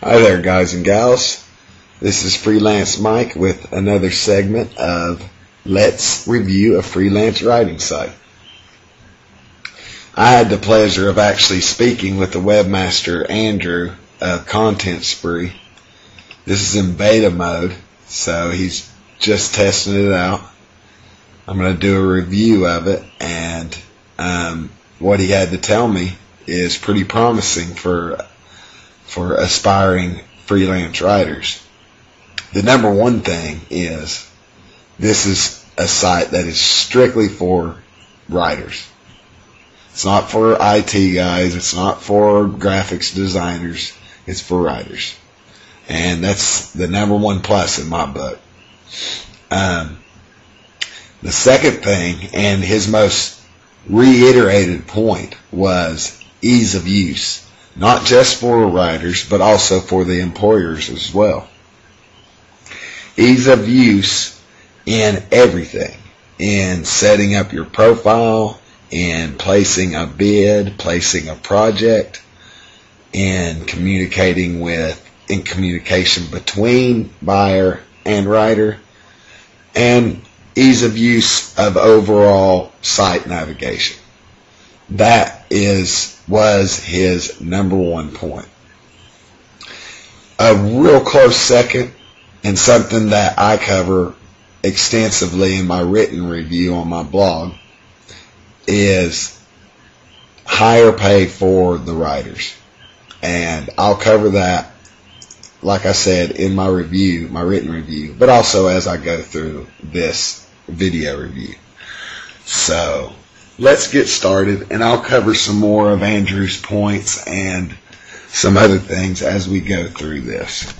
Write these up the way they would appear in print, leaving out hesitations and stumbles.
Hi there, guys and gals. This is Freelance Mike with another segment of Let's Review a Freelance Writing Site. I had the pleasure of actually speaking with the webmaster Andrew of ContentSPREE. This is in beta mode, so he's just testing it out. I'm going to do a review of it, and what he had to tell me is pretty promising for aspiring freelance writers. The number one thing is this is a site that is strictly for writers. It's not for IT guys. It's not for graphics designers. It's for writers. And that's the number one plus in my book. The second thing, and his most reiterated point, was ease of use. Not just for writers, but also for the employers as well. Ease of use in everything. In setting up your profile, in placing a bid, placing a project, in communication between buyer and writer, and ease of use of overall site navigation. That was his number one point. A real close second, and something that I cover extensively in my written review on my blog, is higher pay for the writers. And I'll cover that, like I said, in my review, my written review, but also as I go through this video review. So let's get started, and I'll cover some more of Andrew's points and some other things as we go through this.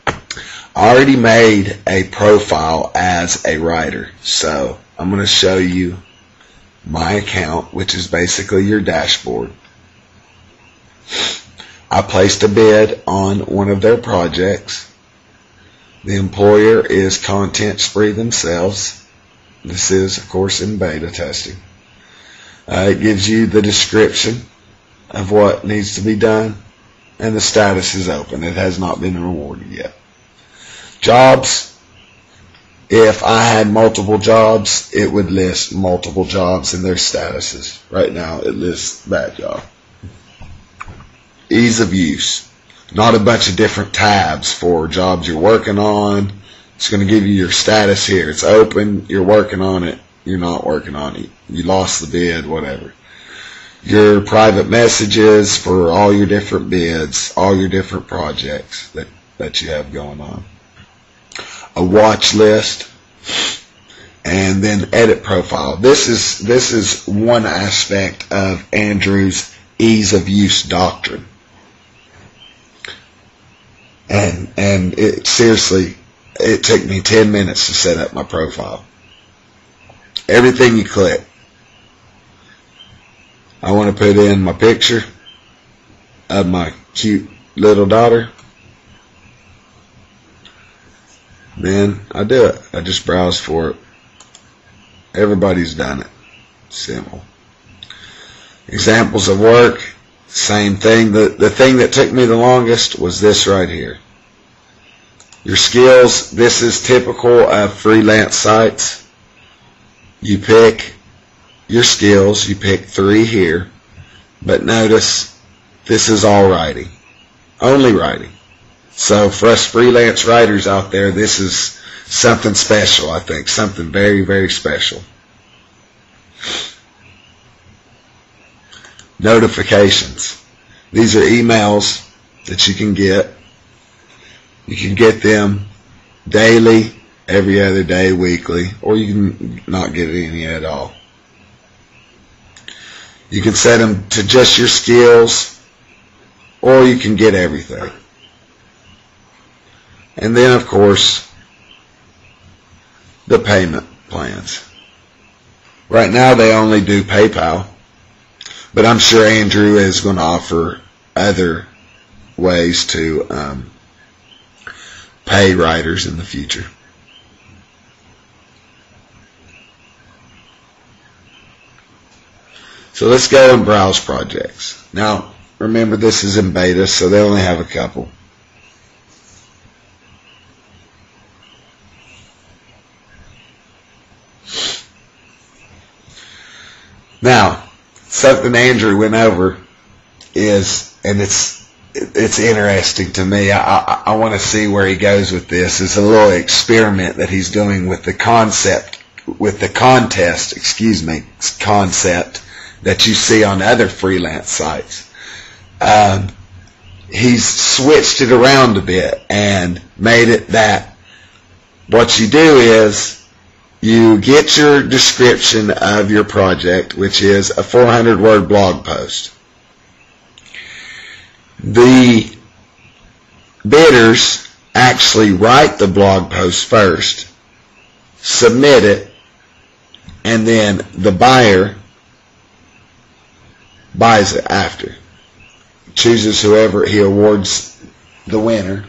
I already made a profile as a writer, so I'm going to show you my account, which is basically your dashboard. I placed a bid on one of their projects. The employer is ContentSPREE themselves. This is, of course, in beta testing. It gives you the description of what needs to be done, and the status is open. It has not been rewarded yet. Jobs. If I had multiple jobs, it would list multiple jobs and their statuses. Right now, it lists that job. Ease of use. Not a bunch of different tabs for jobs you're working on. It's going to give you your status here. It's open, you're working on it, you're not working on it, you lost the bid, whatever. Your private messages for all your different bids, all your different projects that you have going on. A watch list, and then edit profile. This is one aspect of Andrew's ease of use doctrine. And it seriously, it took me 10 minutes to set up my profile. Everything you click. I want to put in my picture of my cute little daughter. Then I do it. I just browse for it. Everybody's done it. Simple. Examples of work. Same thing. The thing that took me the longest was this right here. Your skills. This is typical of freelance sites. You pick your skills. You pick 3 here. But notice this is all writing. Only writing. So for us freelance writers out there, this is something special, I think. Something very, very special. Notifications. These are emails that you can get. You can get them daily, every other day, weekly, or you can not get any at all. You can set them to just your skills, or you can get everything. And then, of course, the payment plans. Right now, they only do PayPal, but I'm sure Andrew is going to offer other ways to pay writers in the future. So let's go and browse projects. Now, remember, this is in beta, so they only have a couple. Now, something Andrew went over is, and it's interesting to me. I want to see where he goes with this. It's a little experiment that he's doing with the concept, with the contest, concept that you see on other freelance sites. He's switched it around a bit and made it that what you do is you get your description of your project, which is a 400-word blog post. The bidders actually write the blog post first, submit it, and then the buyer buys it after. Chooses whoever, he awards the winner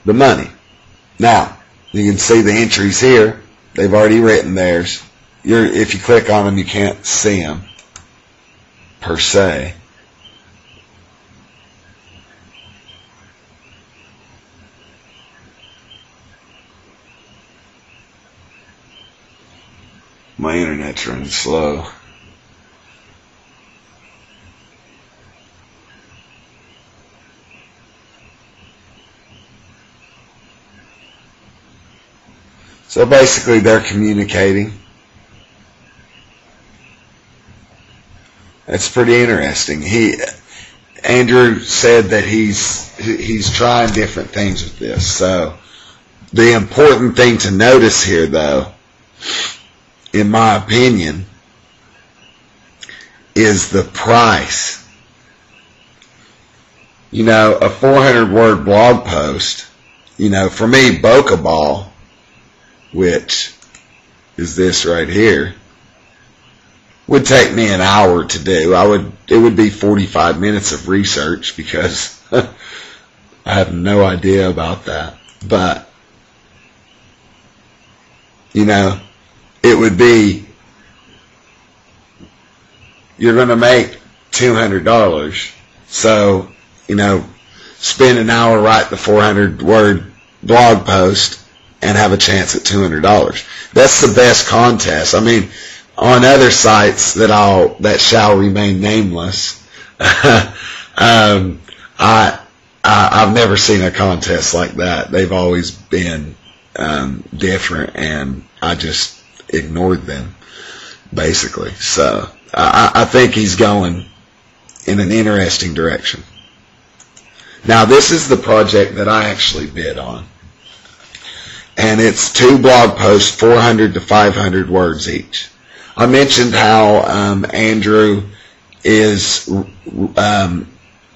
the money. Now, you can see the entries here. They've already written theirs. If you click on them, you can't see them per se. My internet's running slow. So basically they're communicating. That's pretty interesting. Andrew said that he's trying different things with this. So the important thing to notice here, though, in my opinion, is the price. You know, a 400-word blog post, you know, for me, Bokeh Ball, which is this right here, would take me an hour to do. It would be 45 minutes of research because I have no idea about that. But, you know, it would be, you're going to make $200. So, you know, spend an hour, write the 400-word blog post, and have a chance at $200. That's the best contest. I mean, on other sites that shall remain nameless, I've never seen a contest like that. They've always been different, and I just ignored them, basically. So I think he's going in an interesting direction. Now, this is the project that I actually bid on. And it's 2 blog posts, 400 to 500 words each. I mentioned how Andrew is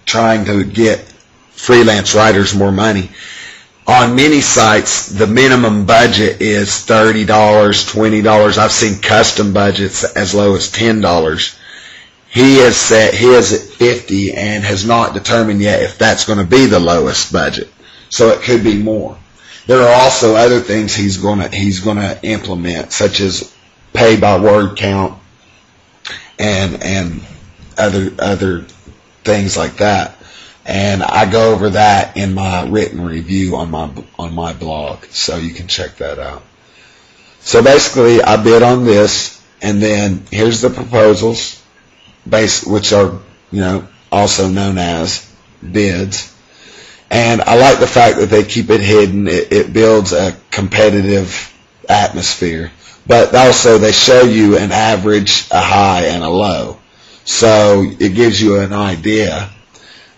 trying to get freelance writers more money. On many sites, the minimum budget is $30, $20. I've seen custom budgets as low as $10. He has set his at $50 and has not determined yet if that's going to be the lowest budget. So it could be more. There are also other things he's gonna implement, such as pay by word count and other things like that. And I go over that in my written review on my blog, so you can check that out. So basically, I bid on this, and then here's the proposals, which are, you know, also known as bids. And I like the fact that they keep it hidden. It builds a competitive atmosphere. But also they show you an average, a high, and a low. So it gives you an idea.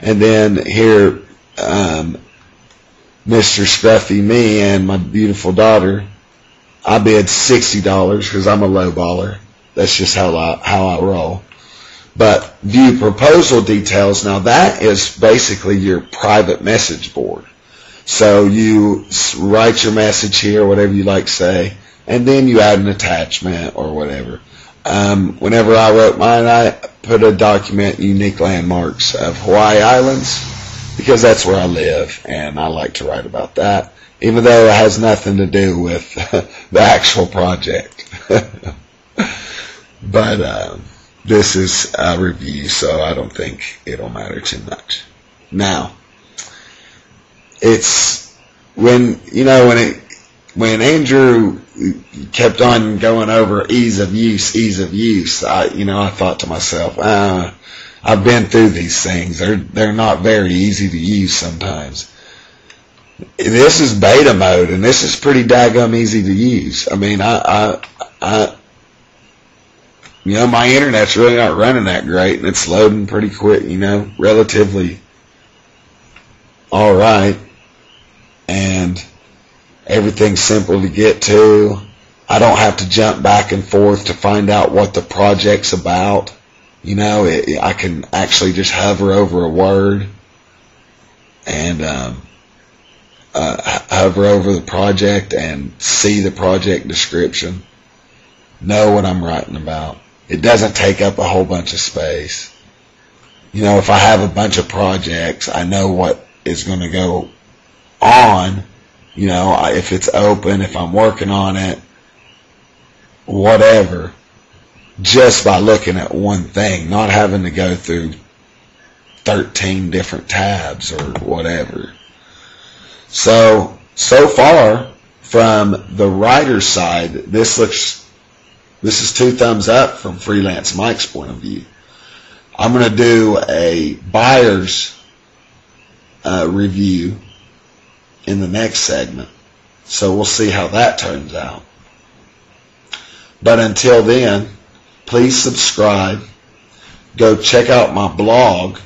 And then here, Mr. Scruffy Me and my beautiful daughter, I bid $60 because I'm a low baller. That's just how I roll. But view proposal details, now that is basically your private message board. So you write your message here, whatever you like to say, and then you add an attachment or whatever. Whenever I wrote mine, I put a document, unique landmarks of Hawaii Islands, because that's where I live, and I like to write about that, even though it has nothing to do with the actual project. But this is a review, so I don't think it'll matter too much. Now, it's when when Andrew kept on going over ease of use, I thought to myself, I've been through these things. They're not very easy to use sometimes. This is beta mode, and this is pretty daggum easy to use. I mean, my internet's really not running that great, and it's loading pretty quick, relatively all right, and everything's simple to get to. I don't have to jump back and forth to find out what the project's about. I can actually just hover over a word and hover over the project and see the project description, know what I'm writing about. It doesn't take up a whole bunch of space. If I have a bunch of projects, I know what is going to go on, if it's open, if I'm working on it, whatever, just by looking at one thing, not having to go through 13 different tabs or whatever. So far, from the writer's side, this is 2 thumbs up from Freelance Mike's point of view. I'm going to do a buyer's review in the next segment. So we'll see how that turns out. But until then, please subscribe. Go check out my blog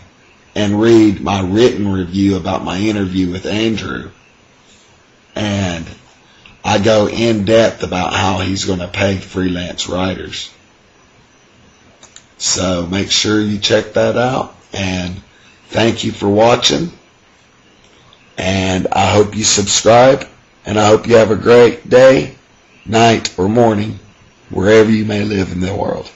and read my written review about my interview with Andrew. And I go in depth about how he's going to pay freelance writers. So make sure you check that out. And thank you for watching. And I hope you subscribe. And I hope you have a great day, night, or morning, wherever you may live in the world.